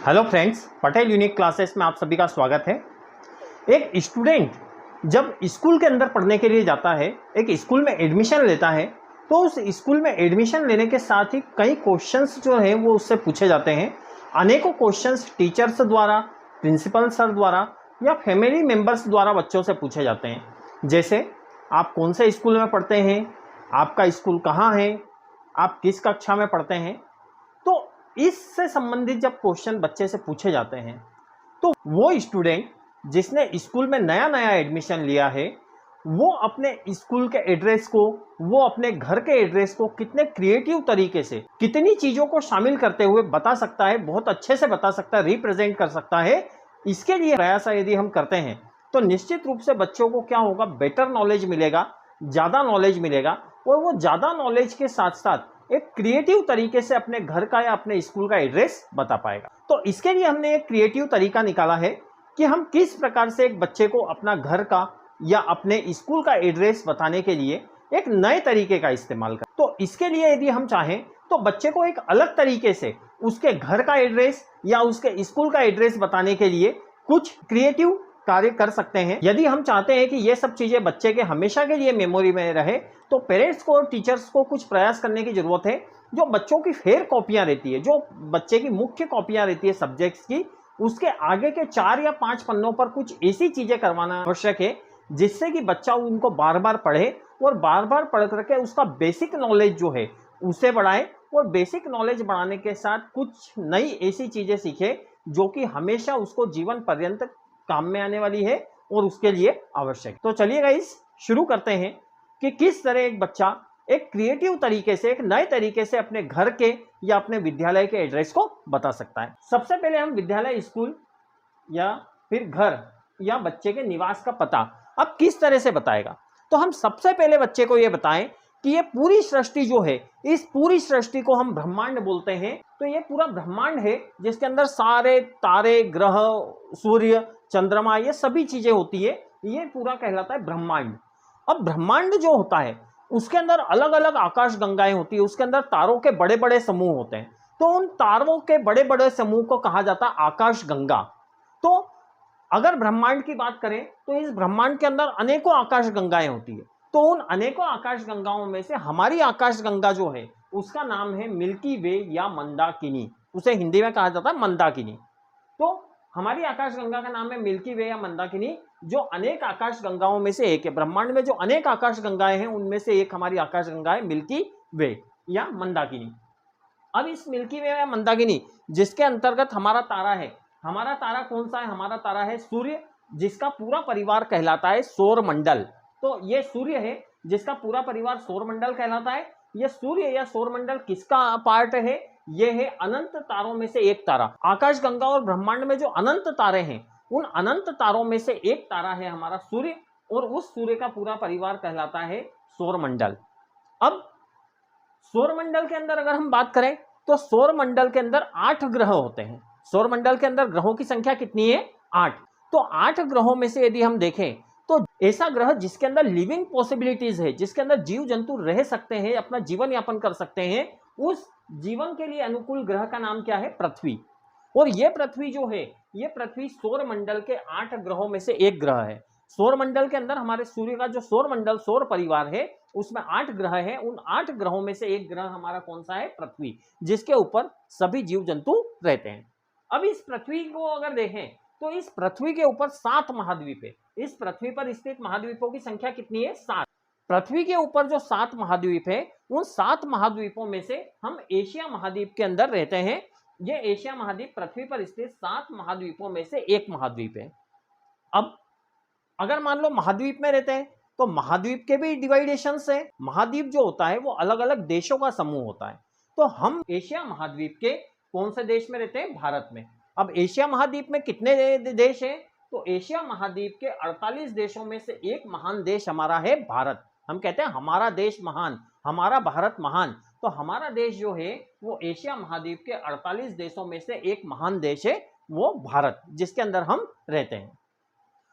Hello friends, Patel unique classes में आप सभी का स्वागत है। एक स्टूडेंट जब स्कूल के अंदर पढ़ने के लिए जाता है, एक स्कूल में एडमिशन लेता है, तो उस स्कूल में एडमिशन लेने के साथ ही कई क्वेश्चंस जो हैं वो उससे पूछे जाते हैं। अनेकों क्वेश्चंस टीचर्स द्वारा, प्रिंसिपल सर द्वारा या फैमिली मेम्बर्स द्वारा बच्चों से पूछे जाते हैं। जैसे आप कौन से स्कूल में पढ़ते हैं, आपका स्कूल कहाँ है, आप किस कक्षा में पढ़ते हैं। तो इससे संबंधित जब क्वेश्चन बच्चे से पूछे जाते हैं तो वो स्टूडेंट जिसने स्कूल में नया नया एडमिशन लिया है, वो अपने स्कूल के एड्रेस को, वो अपने घर के एड्रेस को कितने क्रिएटिव तरीके से, कितनी चीज़ों को शामिल करते हुए बता सकता है, बहुत अच्छे से बता सकता है, रिप्रेजेंट कर सकता है। इसके लिए प्रयास यदि हम करते हैं तो निश्चित रूप से बच्चों को क्या होगा, बेटर नॉलेज मिलेगा, ज़्यादा नॉलेज मिलेगा और वो ज़्यादा नॉलेज के साथ साथ एक क्रिएटिव तरीके से अपने घर का या अपने स्कूल का एड्रेस बता पाएगा। तो इसके लिए हमने एक क्रिएटिव तरीका निकाला है कि हम किस प्रकार से एक बच्चे को अपना घर का या अपने स्कूल का एड्रेस बताने के लिए एक नए तरीके का इस्तेमाल करें। तो इसके लिए यदि हम चाहें तो बच्चे को एक अलग तरीके से उसके घर का एड्रेस या उसके स्कूल का एड्रेस बताने के लिए कुछ क्रिएटिव कार्य कर सकते हैं। यदि हम चाहते हैं कि ये सब चीज़ें बच्चे के हमेशा के लिए मेमोरी में रहे तो पेरेंट्स को और टीचर्स को कुछ प्रयास करने की ज़रूरत है। जो बच्चों की फेयर कॉपियाँ रहती है, जो बच्चे की मुख्य कॉपियाँ रहती है सब्जेक्ट्स की, उसके आगे के 4 या 5 पन्नों पर कुछ ऐसी चीज़ें करवाना आवश्यक है जिससे कि बच्चा उनको बार बार पढ़े और बार बार पढ़ करके उसका बेसिक नॉलेज जो है उसे बढ़ाए और बेसिक नॉलेज बढ़ाने के साथ कुछ नई ऐसी चीज़ें सीखे जो कि हमेशा उसको जीवन पर्यंत काम में आने वाली है और उसके लिए आवश्यक। तो चलिए गाइस, शुरू करते हैं कि किस तरह एक बच्चा एक क्रिएटिव तरीके से, एक नए तरीके से अपने घर के या अपने विद्यालय के एड्रेस को बता सकता है। सबसे पहले हम विद्यालय, स्कूल या फिर घर या बच्चे के निवास का पता अब किस तरह से बताएगा। तो हम सबसे पहले बच्चे को यह बताएं कि ये पूरी सृष्टि जो है, इस पूरी सृष्टि को हम ब्रह्मांड बोलते हैं। तो ये पूरा ब्रह्मांड है जिसके अंदर सारे तारे, ग्रह, सूर्य, चंद्रमा, ये सभी चीजें होती है, ये पूरा कहलाता है ब्रह्मांड। अब ब्रह्मांड जो होता है उसके अंदर अलग अलग आकाश गंगाएं होती है, उसके अंदर तारों के बड़े बड़े समूह होते हैं। तो उन तारों के बड़े बड़े समूह को कहा जाता है आकाश गंगा। तो अगर ब्रह्मांड की बात करें तो इस ब्रह्मांड के अंदर अनेकों आकाश गंगाएं होती है। तो उन अनेकों आकाश गंगाओं में से हमारी आकाश गंगा जो है उसका नाम है मिल्की वे या मंदाकिनी, उसे हिंदी में कहा जाता है मंदाकिनी। तो हमारी आकाश गंगा का नाम है मिल्की वे या मंदाकिनी, जो अनेक आकाश गंगाओं में से एक है। ब्रह्मांड में जो अनेक आकाश गंगाएं हैं उनमें से एक हमारी आकाश गंगा है मिल्की वे या मंदाकिनी। अब इस मिल्की वे या मंदाकिनी जिसके अंतर्गत हमारा तारा है, हमारा तारा कौन सा है? हमारा तारा है सूर्य, जिसका पूरा परिवार कहलाता है सौर मंडल। तो ये सूर्य है जिसका पूरा परिवार सौर मंडल कहलाता है। ये सूर्य या सौर मंडल किसका पार्ट है? ये है अनंत तारों में से एक तारा। आकाश गंगा और ब्रह्मांड में जो अनंत तारे हैं, उन अनंत तारों में से एक तारा है हमारा सूर्य, और उस सूर्य का पूरा परिवार कहलाता है सौर मंडल। अब सौर मंडल के अंदर अगर हम बात करें तो सौर मंडल के अंदर 8 ग्रह होते हैं। सौर मंडल के अंदर ग्रहों की संख्या कितनी है? 8। तो 8 ग्रहों में से यदि हम देखें तो ऐसा ग्रह जिसके अंदर लिविंग पॉसिबिलिटीज है, जिसके अंदर जीव जंतु रह सकते हैं, अपना जीवन यापन कर सकते हैं, उस जीवन के लिए अनुकूल ग्रह का नाम क्या है? पृथ्वी। और ये पृथ्वी जो है, ये पृथ्वी सौर मंडल के 8 ग्रहों में से एक ग्रह है। सौर मंडल के अंदर हमारे सूर्य का जो सौर मंडल, सौर परिवार है, उसमें 8 ग्रह हैं। उन 8 ग्रहों में से एक ग्रह हमारा कौन सा है? पृथ्वी, जिसके ऊपर सभी जीव जंतु रहते हैं। अब इस पृथ्वी को अगर देखें तो इस पृथ्वी के ऊपर 7 महाद्वीप है। इस पृथ्वी पर स्थित महाद्वीपों की संख्या कितनी है? 7। पृथ्वी के ऊपर जो 7 महाद्वीप है, उन 7 महाद्वीपों में से हम एशिया महाद्वीप के अंदर रहते हैं। ये एशिया महाद्वीप पृथ्वी पर स्थित 7 महाद्वीपों में से एक महाद्वीप है। अब अगर मान लो महाद्वीप में रहते हैं तो महाद्वीप के भी डिवाइडेशंस है। महाद्वीप जो होता है वो अलग अलग देशों का समूह होता है। तो हम एशिया महाद्वीप के कौन से देश में रहते हैं? भारत में। अब एशिया महाद्वीप में कितने देश हैं? तो एशिया महाद्वीप के 48 देशों में से एक महान देश हमारा है भारत। हम कहते हैं हमारा देश महान, हमारा भारत महान। तो हमारा देश जो है वो एशिया महाद्वीप के 48 देशों में से एक महान देश है, वो भारत, जिसके अंदर हम रहते हैं।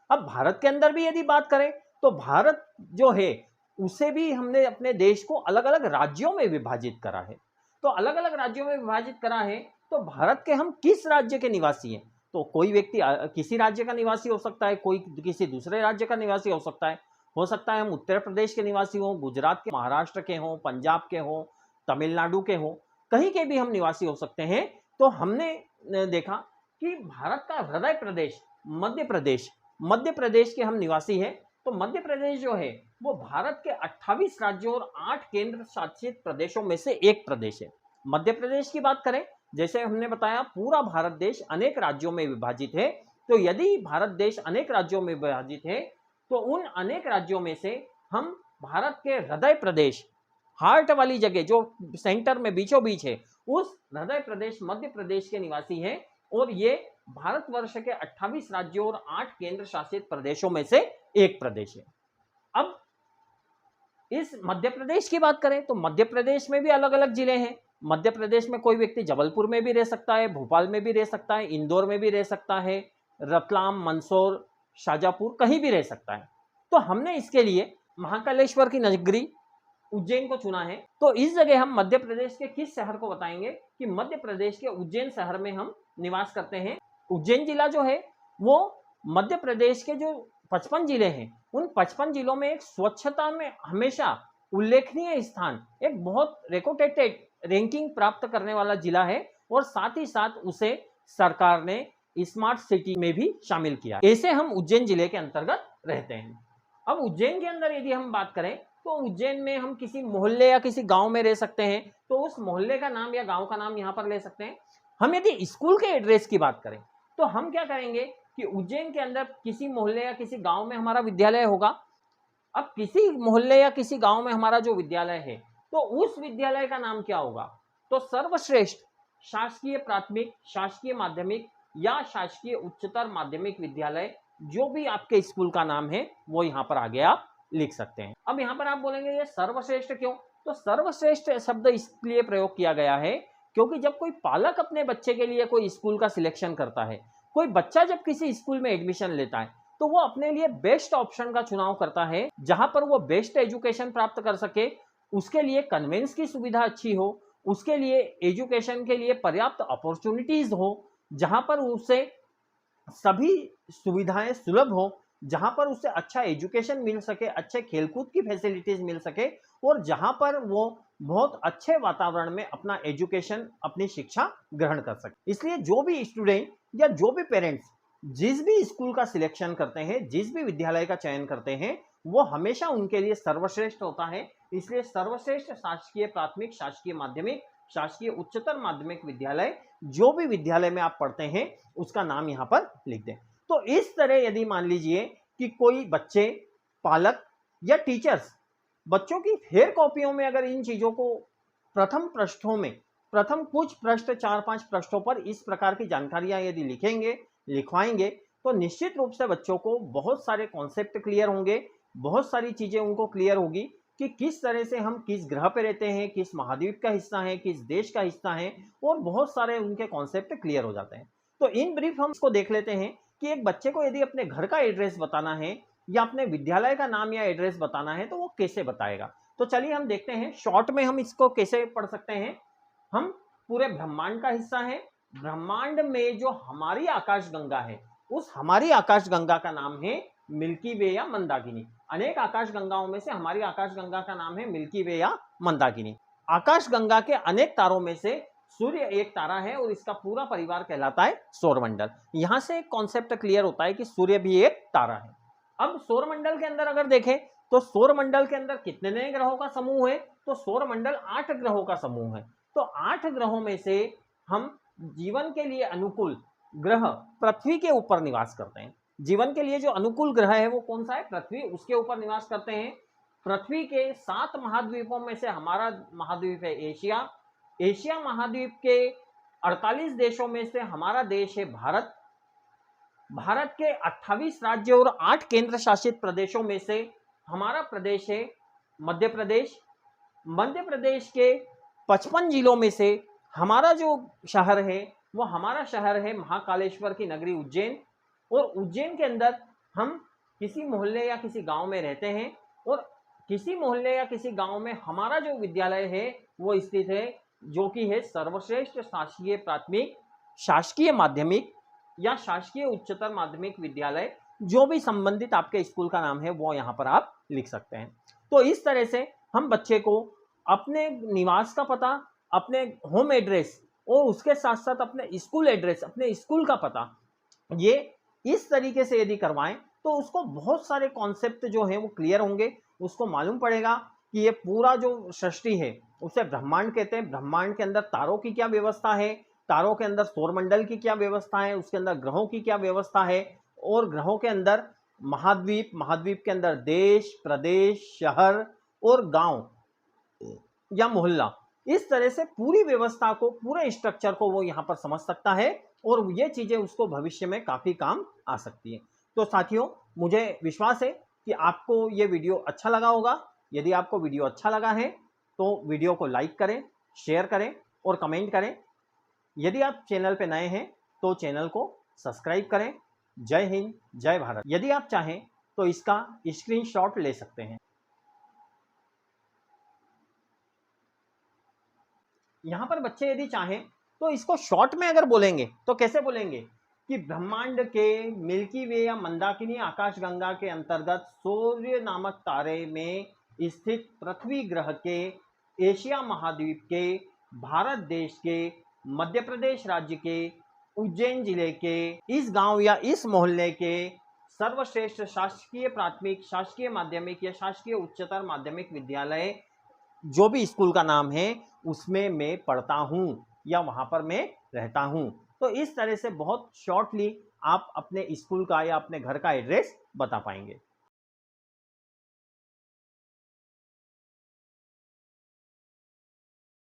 अब भारत के अंदर भी यदि बात करें तो भारत जो है उसे भी हमने अपने देश को अलग अलग राज्यों में विभाजित करा है। तो अलग अलग राज्यों में विभाजित करा है तो भारत के हम किस राज्य के निवासी हैं? तो कोई व्यक्ति किसी राज्य का निवासी हो सकता है, कोई किसी दूसरे राज्य का निवासी हो सकता है। हो सकता है हम उत्तर प्रदेश के निवासी हों, गुजरात के, महाराष्ट्र के हों, पंजाब के हों, तमिलनाडु के हों, कहीं के भी हम निवासी हो सकते हैं। तो हमने देखा कि भारत का हृदय प्रदेश मध्य प्रदेश के हम निवासी हैं। तो मध्य प्रदेश जो है वो भारत के 28 राज्यों और 8 केंद्र शासित प्रदेशों में से एक प्रदेश है। मध्य प्रदेश की बात करें, जैसे हमने बताया पूरा भारत देश अनेक राज्यों में विभाजित है। तो यदि भारत देश अनेक राज्यों में विभाजित है तो उन अनेक राज्यों में से हम भारत के हृदय प्रदेश, हार्ट वाली जगह जो सेंटर में बीचों बीच है, उस हृदय प्रदेश मध्य प्रदेश के निवासी हैं। और ये भारतवर्ष के 28 राज्यों और 8 केंद्र शासित प्रदेशों में से एक प्रदेश है। अब इस मध्य प्रदेश की बात करें तो मध्य प्रदेश में भी अलग अलग जिले हैं। मध्य प्रदेश में कोई व्यक्ति जबलपुर में भी रह सकता है, भोपाल में भी रह सकता है, इंदौर में भी रह सकता है, रतलाम, मंदसौर, शाजापुर, कहीं भी रह सकता है। तो हमने इसके लिए महाकालेश्वर की नगरी उज्जैन को चुना है। तो इस जगह हम मध्य प्रदेश के किस शहर को बताएंगे कि मध्य प्रदेश के उज्जैन शहर में हम निवास करते हैं। उज्जैन जिला जो है वो मध्य प्रदेश के जो 55 जिले हैं उन 55 जिलों में एक स्वच्छता में हमेशा उल्लेखनीय स्थान, एक बहुत रेकोटेटेड रैंकिंग प्राप्त करने वाला जिला है। और साथ ही साथ उसे सरकार ने स्मार्ट सिटी में भी शामिल किया। ऐसे हम उज्जैन जिले के अंतर्गत रहते हैं। अब उज्जैन के अंदर यदि हम बात करें तो उज्जैन में हम किसी मोहल्ले या किसी गांव में रह सकते हैं, तो उस मोहल्ले का नाम या गांव का नाम यहां पर ले सकते हैं। हम यदि स्कूल के एड्रेस की बात करें तो हम क्या करेंगे कि उज्जैन के अंदर किसी मोहल्ले या किसी गांव में हमारा विद्यालय होगा। अब किसी मोहल्ले या किसी गांव में हमारा जो विद्यालय है तो उस विद्यालय का नाम क्या होगा? तो सर्वश्रेष्ठ शासकीय प्राथमिक, शासकीय माध्यमिक या शासकीय उच्चतर माध्यमिक विद्यालय, जो भी आपके स्कूल का नाम है वो यहाँ पर आगे आप लिख सकते हैं। अब यहाँ पर आप बोलेंगे ये सर्वश्रेष्ठ क्यों? तो सर्वश्रेष्ठ शब्द इसलिए प्रयोग किया गया है क्योंकि जब कोई पालक अपने बच्चे के लिए कोई स्कूल का सिलेक्शन करता है, कोई बच्चा जब किसी स्कूल में एडमिशन लेता है तो वो अपने लिए बेस्ट ऑप्शन का चुनाव करता है, जहां पर वो बेस्ट एजुकेशन प्राप्त कर सके, उसके लिए कन्वेंस की सुविधा अच्छी हो, उसके लिए एजुकेशन के लिए पर्याप्त अपॉर्चुनिटीज हो, जहां पर उसे सभी सुविधाएं सुलभ हो, जहां पर उसे अच्छा एजुकेशन मिल सके, अच्छे खेलकूद की फैसिलिटीज मिल सके और जहां पर वो बहुत अच्छे वातावरण में अपना एजुकेशन, अपनी शिक्षा ग्रहण कर सके। इसलिए जो भी स्टूडेंट या जो भी पेरेंट्स जिस भी स्कूल का सिलेक्शन करते हैं, जिस भी विद्यालय का चयन करते हैं, वो हमेशा उनके लिए सर्वश्रेष्ठ होता है। इसलिए सर्वश्रेष्ठ शासकीय प्राथमिक, शासकीय माध्यमिक, शासकीय उच्चतर माध्यमिक विद्यालय, जो भी विद्यालय में आप पढ़ते हैं उसका नाम यहाँ पर लिख दें। तो इस तरह यदि मान लीजिए कि कोई बच्चे, पालक या टीचर्स बच्चों की फेयर कॉपियों में अगर इन चीजों को प्रथम पृष्ठों में, प्रथम कुछ पृष्ठ 4-5 पृष्ठों पर इस प्रकार की जानकारियां यदि लिखेंगे, लिखवाएंगे, तो निश्चित रूप से बच्चों को बहुत सारे कॉन्सेप्ट क्लियर होंगे, बहुत सारी चीजें उनको क्लियर होगी कि किस तरह से हम किस ग्रह पे रहते हैं, किस महाद्वीप का हिस्सा है, किस देश का हिस्सा है, और बहुत सारे उनके कॉन्सेप्ट क्लियर हो जाते हैं। तो इन ब्रीफ हम इसको देख लेते हैं कि एक बच्चे को यदि अपने घर का एड्रेस बताना है या अपने विद्यालय का नाम या एड्रेस बताना है तो वो कैसे बताएगा। तो चलिए हम देखते हैं शॉर्ट में हम इसको कैसे पढ़ सकते हैं। हम पूरे ब्रह्मांड का हिस्सा है, ब्रह्मांड में जो हमारी आकाशगंगा है उस हमारी आकाशगंगा का नाम है मिल्की वे या मंदाकिनी। अनेक आकाशगंगाओं में से हमारी आकाशगंगा का नाम है मिल्की वे या मंदाकिनी। आकाशगंगा के अनेक तारों में से सूर्य एक तारा है और इसका पूरा परिवार कहलाता है सौरमंडल। यहां से एक कॉन्सेप्ट क्लियर होता है कि सूर्य भी एक तारा है। अब सौरमंडल के अंदर अगर देखें तो सौरमंडल के अंदर कितने नए ग्रहों का समूह है? तो सौरमंडल 8 ग्रहों का समूह है। तो 8 ग्रहों में से हम जीवन के लिए अनुकूल ग्रह पृथ्वी के ऊपर निवास करते हैं। जीवन के लिए जो अनुकूल ग्रह है वो कौन सा है? पृथ्वी, उसके ऊपर निवास करते हैं। पृथ्वी के 7 महाद्वीपों में से हमारा महाद्वीप है एशिया। एशिया महाद्वीप के 48 देशों में से हमारा देश है भारत। भारत के 28 राज्यों और 8 केंद्र शासित प्रदेशों में से हमारा प्रदेश है मध्य प्रदेश। मध्य प्रदेश के 55 जिलों में से हमारा जो शहर है वो हमारा शहर है महाकालेश्वर की नगरी उज्जैन। और उज्जैन के अंदर हम किसी मोहल्ले या किसी गांव में रहते हैं और किसी मोहल्ले या किसी गांव में हमारा जो विद्यालय है वो स्थित है जो कि है सर्वश्रेष्ठ शासकीय प्राथमिक, शासकीय माध्यमिक या शासकीय उच्चतर माध्यमिक विद्यालय, जो भी संबंधित आपके स्कूल का नाम है वो यहाँ पर आप लिख सकते हैं। तो इस तरह से हम बच्चे को अपने निवास का पता, अपने होम एड्रेस और उसके साथ साथ अपने स्कूल एड्रेस, अपने स्कूल का पता, ये इस तरीके से यदि करवाएं तो उसको बहुत सारे कॉन्सेप्ट जो हैं वो क्लियर होंगे। उसको मालूम पड़ेगा कि ये पूरा जो सृष्टि है उसे ब्रह्मांड कहते हैं। ब्रह्मांड के अंदर तारों की क्या व्यवस्था है, तारों के अंदर सौरमंडल की क्या व्यवस्था है, उसके अंदर ग्रहों की क्या व्यवस्था है, और ग्रहों के अंदर महाद्वीप, महाद्वीप के अंदर देश, प्रदेश, शहर और गांव या मोहल्ला, इस तरह से पूरी व्यवस्था को, पूरे स्ट्रक्चर को वो यहाँ पर समझ सकता है और ये चीज़ें उसको भविष्य में काफ़ी काम आ सकती हैं। तो साथियों, मुझे विश्वास है कि आपको ये वीडियो अच्छा लगा होगा। यदि आपको वीडियो अच्छा लगा है तो वीडियो को लाइक करें, शेयर करें और कमेंट करें। यदि आप चैनल पे नए हैं तो चैनल को सब्सक्राइब करें। जय हिंद, जय भारत। यदि आप चाहें तो इसका स्क्रीनशॉट ले सकते हैं। यहाँ पर बच्चे यदि चाहें तो इसको शॉर्ट में अगर बोलेंगे तो कैसे बोलेंगे कि ब्रह्मांड के मिल्की वे या मंदाकिनी आकाशगंगा के अंतर्गत सूर्य नामक तारे में स्थित पृथ्वी ग्रह के, एशिया महाद्वीप के, भारत देश के, मध्य प्रदेश राज्य के, उज्जैन जिले के इस गांव या इस मोहल्ले के सर्वश्रेष्ठ शासकीय प्राथमिक, शासकीय माध्यमिक या शासकीय उच्चतर माध्यमिक विद्यालय, जो भी स्कूल का नाम है उसमें मैं पढ़ता हूं या वहां पर मैं रहता हूं। तो इस तरह से बहुत शॉर्टली आप अपने स्कूल का या अपने घर का एड्रेस बता पाएंगे।